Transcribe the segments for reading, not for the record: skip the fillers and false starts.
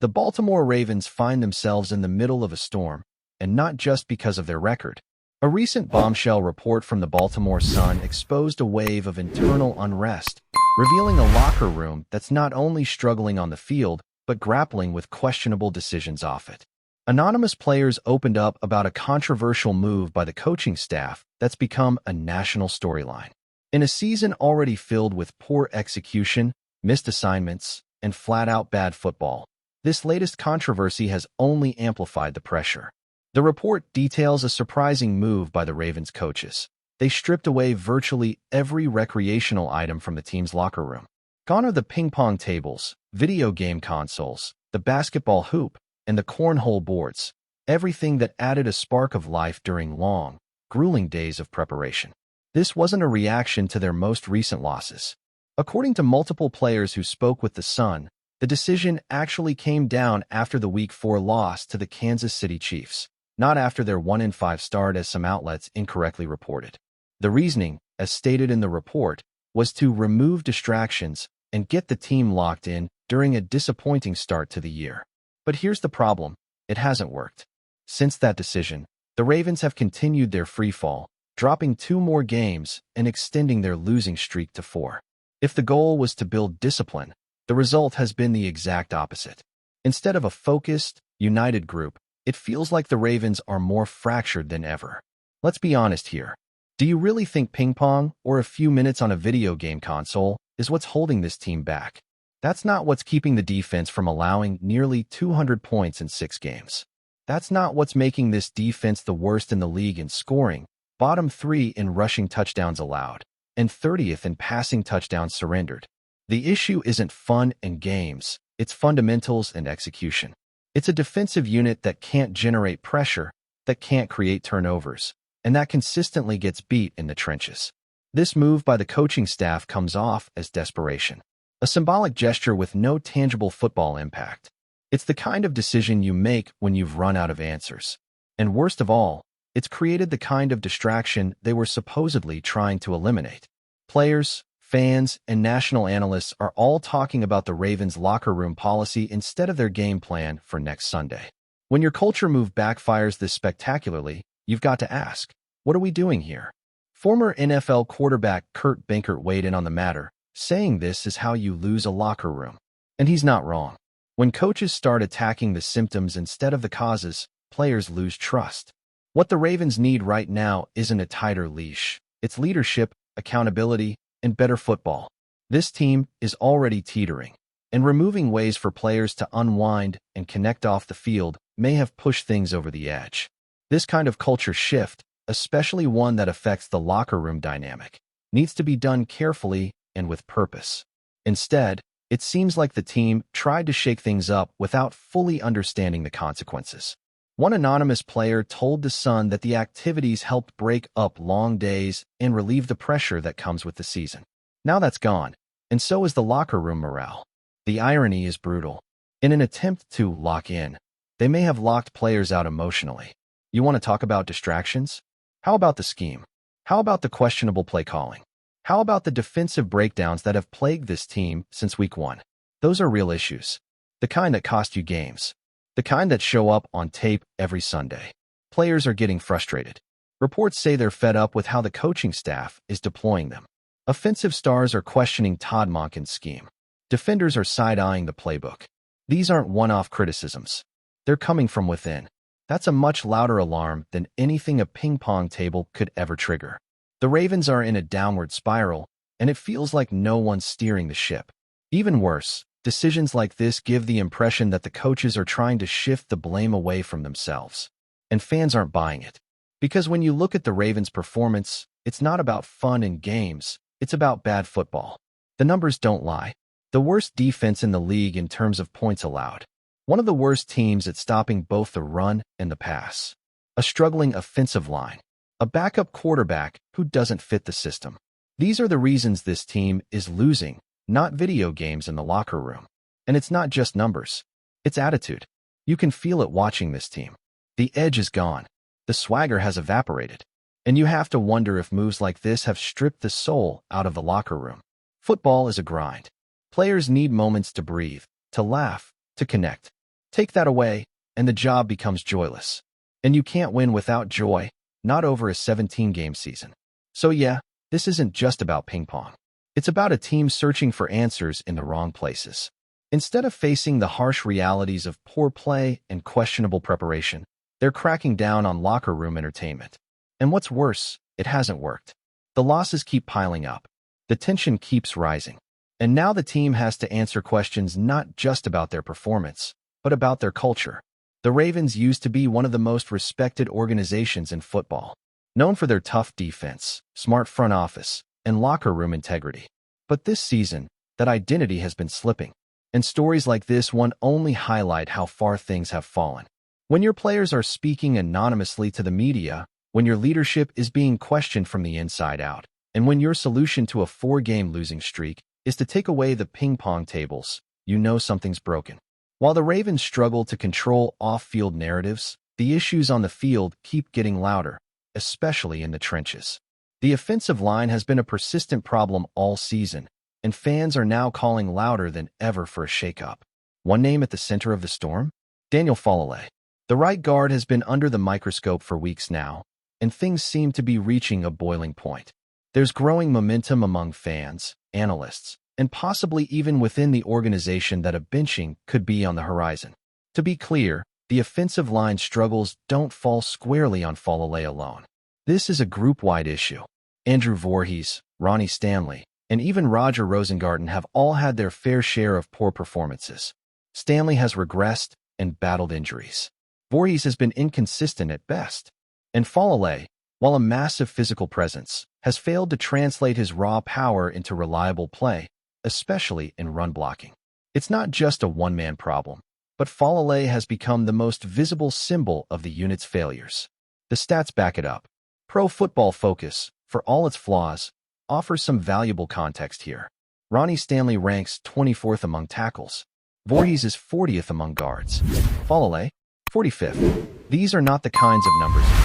The Baltimore Ravens find themselves in the middle of a storm, and not just because of their record. A recent bombshell report from the Baltimore Sun exposed a wave of internal unrest, revealing a locker room that's not only struggling on the field, but grappling with questionable decisions off it. Anonymous players opened up about a controversial move by the coaching staff that's become a national storyline. In a season already filled with poor execution, missed assignments, and flat-out bad football, this latest controversy has only amplified the pressure. The report details a surprising move by the Ravens coaches. They stripped away virtually every recreational item from the team's locker room. Gone are the ping-pong tables, video game consoles, the basketball hoop, and the cornhole boards, everything that added a spark of life during long, grueling days of preparation. This wasn't a reaction to their most recent losses. According to multiple players who spoke with the Sun, the decision actually came down after the Week 4 loss to the Kansas City Chiefs, not after their 1-5 start as some outlets incorrectly reported. The reasoning, as stated in the report, was to remove distractions and get the team locked in during a disappointing start to the year. But here's the problem: it hasn't worked. Since that decision, the Ravens have continued their freefall, dropping 2 more games and extending their losing streak to 4. If the goal was to build discipline, the result has been the exact opposite. Instead of a focused, united group, it feels like the Ravens are more fractured than ever. Let's be honest here. Do you really think ping pong or a few minutes on a video game console is what's holding this team back? That's not what's keeping the defense from allowing nearly 200 points in 6 games. That's not what's making this defense the worst in the league in scoring, bottom 3 in rushing touchdowns allowed, and 30th in passing touchdowns surrendered. The issue isn't fun and games, it's fundamentals and execution. It's a defensive unit that can't generate pressure, that can't create turnovers, and that consistently gets beat in the trenches. This move by the coaching staff comes off as desperation, a symbolic gesture with no tangible football impact. It's the kind of decision you make when you've run out of answers. And worst of all, it's created the kind of distraction they were supposedly trying to eliminate. Players, fans, and national analysts are all talking about the Ravens' locker room policy instead of their game plan for next Sunday. When your culture move backfires this spectacularly, you've got to ask, what are we doing here? Former NFL quarterback Kurt Benkert weighed in on the matter, saying this is how you lose a locker room. And he's not wrong. When coaches start attacking the symptoms instead of the causes, players lose trust. What the Ravens need right now isn't a tighter leash. It's leadership, accountability, and better football. This team is already teetering, and removing ways for players to unwind and connect off the field may have pushed things over the edge. This kind of culture shift, especially one that affects the locker room dynamic, needs to be done carefully and with purpose. Instead, it seems like the team tried to shake things up without fully understanding the consequences. One anonymous player told The Sun that the activities helped break up long days and relieve the pressure that comes with the season. Now that's gone, and so is the locker room morale. The irony is brutal. In an attempt to lock in, they may have locked players out emotionally. You want to talk about distractions? How about the scheme? How about the questionable play calling? How about the defensive breakdowns that have plagued this team since week 1? Those are real issues. The kind that cost you games. The kind that show up on tape every Sunday. Players are getting frustrated. Reports say they're fed up with how the coaching staff is deploying them. Offensive stars are questioning Todd Monken's scheme. Defenders are side-eyeing the playbook. These aren't one-off criticisms. They're coming from within. That's a much louder alarm than anything a ping-pong table could ever trigger. The Ravens are in a downward spiral, and it feels like no one's steering the ship. Even worse, decisions like this give the impression that the coaches are trying to shift the blame away from themselves. And fans aren't buying it. Because when you look at the Ravens' performance, it's not about fun and games, it's about bad football. The numbers don't lie. The worst defense in the league in terms of points allowed. One of the worst teams at stopping both the run and the pass. A struggling offensive line. A backup quarterback who doesn't fit the system. These are the reasons this team is losing, not video games in the locker room. And it's not just numbers. It's attitude. You can feel it watching this team. The edge is gone. The swagger has evaporated. And you have to wonder if moves like this have stripped the soul out of the locker room. Football is a grind. Players need moments to breathe, to laugh, to connect. Take that away, and the job becomes joyless. And you can't win without joy, not over a 17-game season. So yeah, this isn't just about ping pong. It's about a team searching for answers in the wrong places. Instead of facing the harsh realities of poor play and questionable preparation, they're cracking down on locker room entertainment. And what's worse, it hasn't worked. The losses keep piling up. The tension keeps rising. And now the team has to answer questions not just about their performance, but about their culture. The Ravens used to be one of the most respected organizations in football, known for their tough defense, smart front office, and locker room integrity. But this season, that identity has been slipping. And stories like this one only highlight how far things have fallen. When your players are speaking anonymously to the media, when your leadership is being questioned from the inside out, and when your solution to a 4-game losing streak is to take away the ping pong tables, you know something's broken. While the Ravens struggle to control off-field narratives, the issues on the field keep getting louder, especially in the trenches. The offensive line has been a persistent problem all season, and fans are now calling louder than ever for a shakeup. One name at the center of the storm? Daniel Falale. The right guard has been under the microscope for weeks now, and things seem to be reaching a boiling point. There's growing momentum among fans, analysts, and possibly even within the organization that a benching could be on the horizon. To be clear, the offensive line struggles don't fall squarely on Falale alone. This is a group-wide issue. Andrew Voorhees, Ronnie Stanley, and even Roger Rosengarten have all had their fair share of poor performances. Stanley has regressed and battled injuries. Voorhees has been inconsistent at best. And Falale, while a massive physical presence, has failed to translate his raw power into reliable play, especially in run blocking. It's not just a one-man problem, but Falale has become the most visible symbol of the unit's failures. The stats back it up. Pro Football Focus, for all its flaws, offers some valuable context here. Ronnie Stanley ranks 24th among tackles. Voorhees is 40th among guards. Falale, 45th. These are not the kinds of numbers you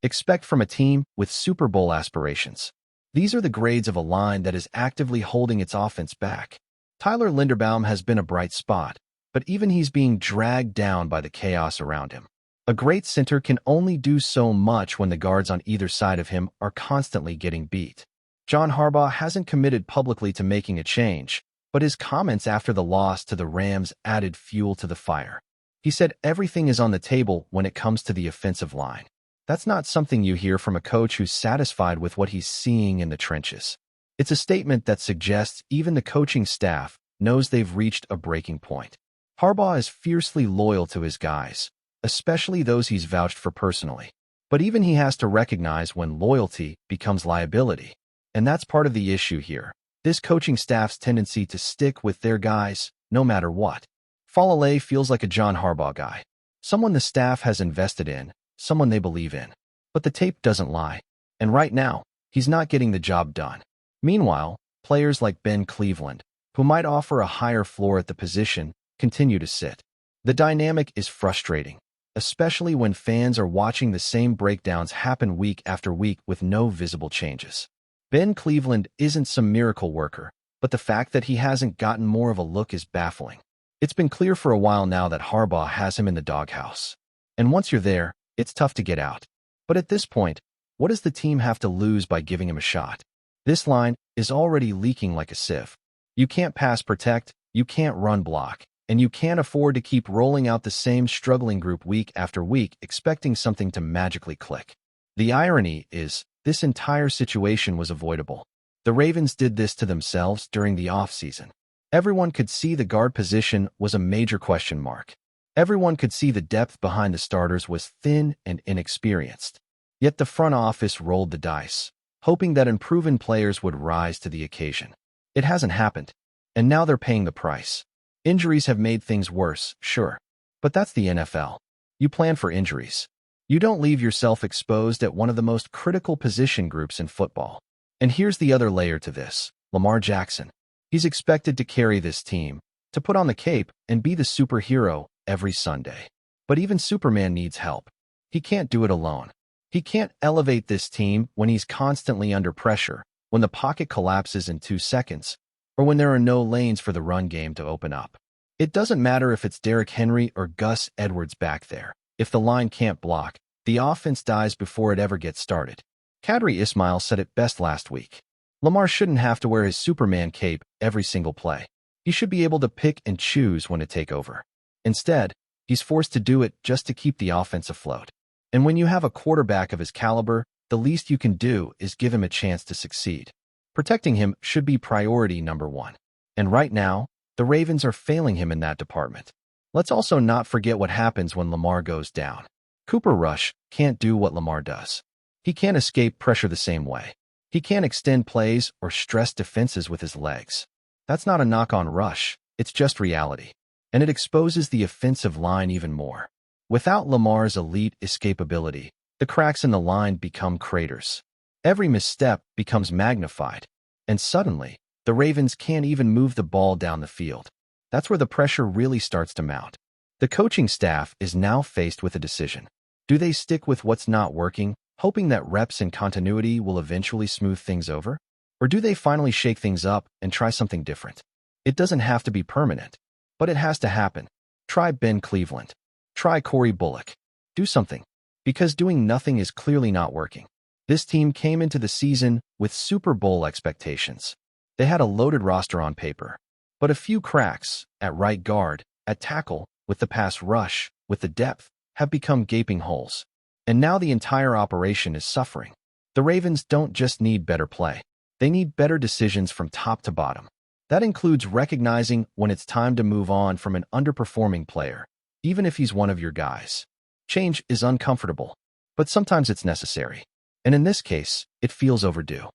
expect from a team with Super Bowl aspirations. These are the grades of a line that is actively holding its offense back. Tyler Linderbaum has been a bright spot, but even he's being dragged down by the chaos around him. A great center can only do so much when the guards on either side of him are constantly getting beat. John Harbaugh hasn't committed publicly to making a change, but his comments after the loss to the Rams added fuel to the fire. He said everything is on the table when it comes to the offensive line. That's not something you hear from a coach who's satisfied with what he's seeing in the trenches. It's a statement that suggests even the coaching staff knows they've reached a breaking point. Harbaugh is fiercely loyal to his guys, especially those he's vouched for personally. But even he has to recognize when loyalty becomes liability. And that's part of the issue here. This coaching staff's tendency to stick with their guys, no matter what. Falale feels like a John Harbaugh guy. Someone the staff has invested in, someone they believe in. But the tape doesn't lie. And right now, he's not getting the job done. Meanwhile, players like Ben Cleveland, who might offer a higher floor at the position, continue to sit. The dynamic is frustrating, especially when fans are watching the same breakdowns happen week after week with no visible changes. Ben Cleveland isn't some miracle worker, but the fact that he hasn't gotten more of a look is baffling. It's been clear for a while now that Harbaugh has him in the doghouse. And once you're there, it's tough to get out. But at this point, what does the team have to lose by giving him a shot? This line is already leaking like a sieve. You can't pass protect, you can't run block, and you can't afford to keep rolling out the same struggling group week after week expecting something to magically click. The irony is, this entire situation was avoidable. The Ravens did this to themselves during the offseason. Everyone could see the guard position was a major question mark. Everyone could see the depth behind the starters was thin and inexperienced. Yet the front office rolled the dice, hoping that unproven players would rise to the occasion. It hasn't happened, and now they're paying the price. Injuries have made things worse, sure, but that's the NFL. You plan for injuries. You don't leave yourself exposed at one of the most critical position groups in football. And here's the other layer to this: Lamar Jackson. He's expected to carry this team, to put on the cape and be the superhero every Sunday. But even Superman needs help. He can't do it alone. He can't elevate this team when he's constantly under pressure, when the pocket collapses in 2 seconds, or when there are no lanes for the run game to open up. It doesn't matter if it's Derrick Henry or Gus Edwards back there. If the line can't block, the offense dies before it ever gets started. Kadri Ismail said it best last week. Lamar shouldn't have to wear his Superman cape every single play. He should be able to pick and choose when to take over. Instead, he's forced to do it just to keep the offense afloat. And when you have a quarterback of his caliber, the least you can do is give him a chance to succeed. Protecting him should be priority number one. And right now, the Ravens are failing him in that department. Let's also not forget what happens when Lamar goes down. Cooper Rush can't do what Lamar does. He can't escape pressure the same way. He can't extend plays or stress defenses with his legs. That's not a knock on Rush, it's just reality. And it exposes the offensive line even more. Without Lamar's elite escapability, the cracks in the line become craters. Every misstep becomes magnified, and suddenly, the Ravens can't even move the ball down the field. That's where the pressure really starts to mount. The coaching staff is now faced with a decision. Do they stick with what's not working, hoping that reps and continuity will eventually smooth things over? Or do they finally shake things up and try something different? It doesn't have to be permanent, but it has to happen. Try Ben Cleveland. Try Corey Bullock. Do something. Because doing nothing is clearly not working. This team came into the season with Super Bowl expectations. They had a loaded roster on paper, but a few cracks at right guard, at tackle, with the pass rush, with the depth, have become gaping holes. And now the entire operation is suffering. The Ravens don't just need better play. They need better decisions from top to bottom. That includes recognizing when it's time to move on from an underperforming player, even if he's one of your guys. Change is uncomfortable, but sometimes it's necessary. And in this case, it feels overdue.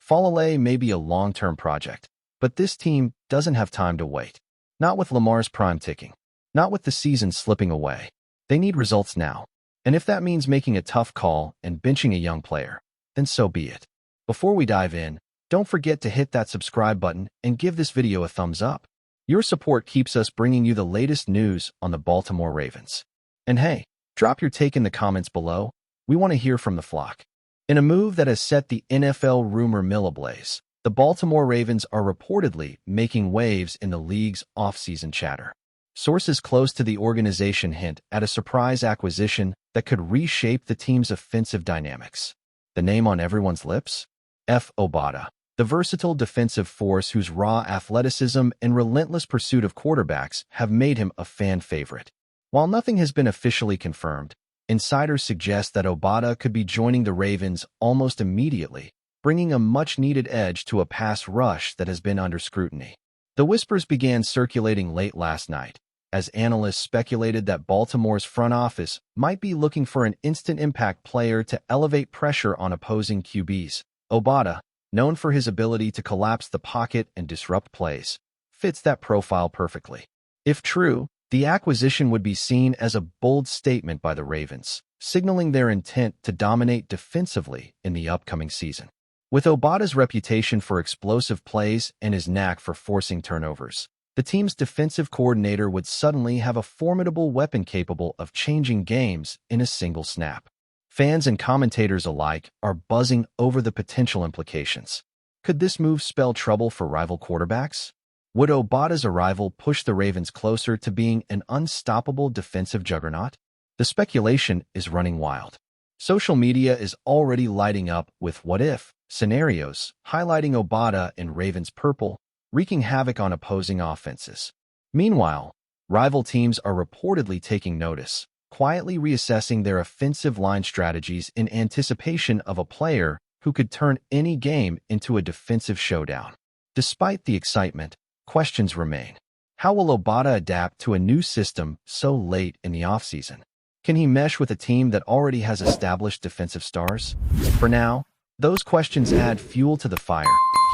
Falale may be a long-term project, but this team doesn't have time to wait. Not with Lamar's prime ticking. Not with the season slipping away. They need results now. And if that means making a tough call and benching a young player, then so be it. Before we dive in, don't forget to hit that subscribe button and give this video a thumbs up. Your support keeps us bringing you the latest news on the Baltimore Ravens. And hey, drop your take in the comments below. We want to hear from the flock. In a move that has set the NFL rumor mill ablaze, the Baltimore Ravens are reportedly making waves in the league's offseason chatter. Sources close to the organization hint at a surprise acquisition that could reshape the team's offensive dynamics. The name on everyone's lips? EFE OBADA, the versatile defensive force whose raw athleticism and relentless pursuit of quarterbacks have made him a fan favorite. While nothing has been officially confirmed, insiders suggest that Obada could be joining the Ravens almost immediately, bringing a much-needed edge to a pass rush that has been under scrutiny. The whispers began circulating late last night, as analysts speculated that Baltimore's front office might be looking for an instant impact player to elevate pressure on opposing QBs. Obada, known for his ability to collapse the pocket and disrupt plays, fits that profile perfectly. If true, the acquisition would be seen as a bold statement by the Ravens, signaling their intent to dominate defensively in the upcoming season. With Obada's reputation for explosive plays and his knack for forcing turnovers, the team's defensive coordinator would suddenly have a formidable weapon capable of changing games in a single snap. Fans and commentators alike are buzzing over the potential implications. Could this move spell trouble for rival quarterbacks? Would Obada's arrival push the Ravens closer to being an unstoppable defensive juggernaut? The speculation is running wild. Social media is already lighting up with what-if scenarios, highlighting Obada in Ravens purple, wreaking havoc on opposing offenses. Meanwhile, rival teams are reportedly taking notice, quietly reassessing their offensive line strategies in anticipation of a player who could turn any game into a defensive showdown. Despite the excitement, questions remain. How will Obada adapt to a new system so late in the offseason? Can he mesh with a team that already has established defensive stars? For now, those questions add fuel to the fire,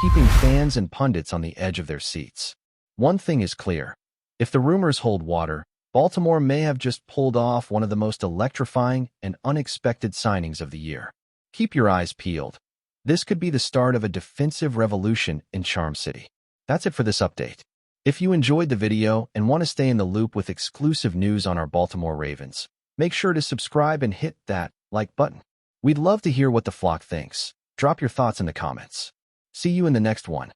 keeping fans and pundits on the edge of their seats. One thing is clear. If the rumors hold water, Baltimore may have just pulled off one of the most electrifying and unexpected signings of the year. Keep your eyes peeled. This could be the start of a defensive revolution in Charm City. That's it for this update. If you enjoyed the video and want to stay in the loop with exclusive news on our Baltimore Ravens, make sure to subscribe and hit that like button. We'd love to hear what the flock thinks. Drop your thoughts in the comments. See you in the next one.